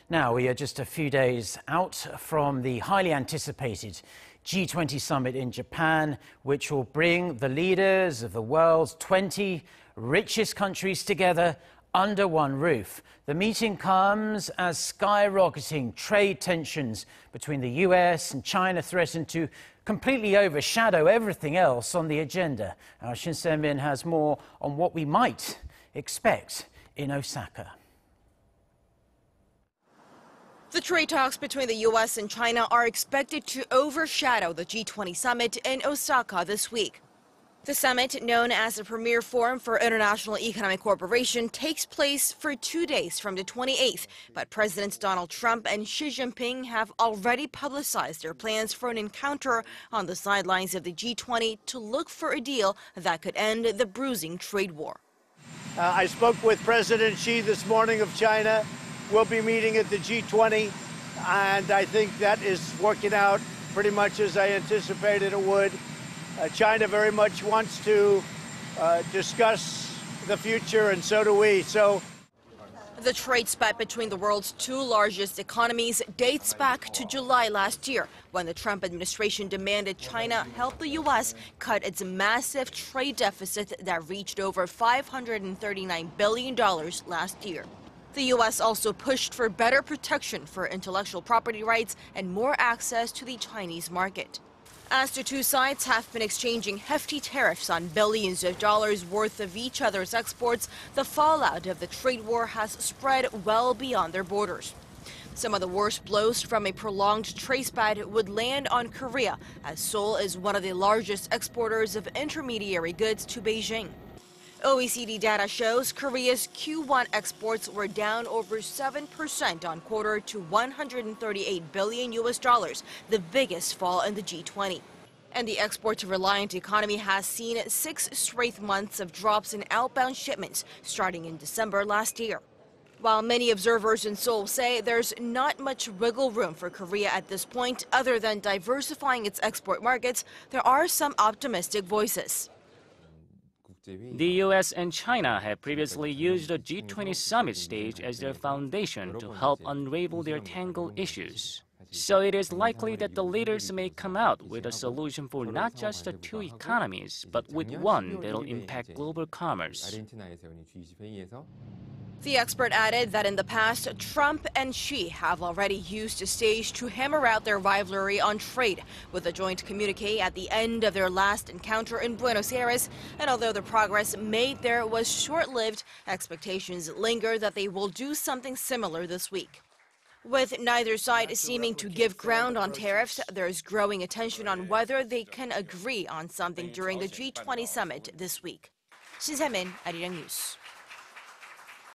Now, we are just a few days out from the highly anticipated G20 Summit in Japan, which will bring the leaders of the world's 20 richest countries together under one roof. The meeting comes as skyrocketing trade tensions between the US and China threaten to completely overshadow everything else on the agenda. Our Shin Se-min has more on what we might expect in Osaka. The trade talks between the U.S. and China are expected to overshadow the G20 Summit in Osaka this week. The summit, known as the premier forum for international economic cooperation, takes place for 2 days from the 28th. But Presidents Donald Trump and Xi Jinping have already publicized their plans for an encounter on the sidelines of the G20 to look for a deal that could end the bruising trade war. I spoke with President Xi this morning of China. We'll be meeting at the G20, and I think that is working out pretty much as I anticipated it would. China very much wants to discuss the future, and so do we. The trade spat between the world's two largest economies dates back to July last year, when the Trump administration demanded China help the U.S. cut its massive trade deficit that reached over $539 billion last year. The U.S. also pushed for better protection for intellectual property rights and more access to the Chinese market. As the two sides have been exchanging hefty tariffs on billions of dollars worth of each other's exports, the fallout of the trade war has spread well beyond their borders. Some of the worst blows from a prolonged trade spat would land on Korea, as Seoul is one of the largest exporters of intermediary goods to Beijing. OECD data shows Korea's Q1 exports were down over 7% on quarter to $138 billion, the biggest fall in the G20. And the export-reliant economy has seen 6 straight months of drops in outbound shipments starting in December last year. While many observers in Seoul say there's not much wiggle room for Korea at this point other than diversifying its export markets, there are some optimistic voices. The U.S. and China have previously used the G20 Summit stage as their foundation to help unravel their tangled issues. So it is likely that the leaders may come out with a solution for not just the two economies, but with one that will impact global commerce. The expert added that in the past, Trump and Xi have already used the stage to hammer out their rivalry on trade, with a joint communique at the end of their last encounter in Buenos Aires. And although the progress made there was short-lived, expectations linger that they will do something similar this week. With neither side seeming to give ground on tariffs, there's growing attention on whether they can agree on something during the G20 summit this week. Shin Se-min, Arirang News.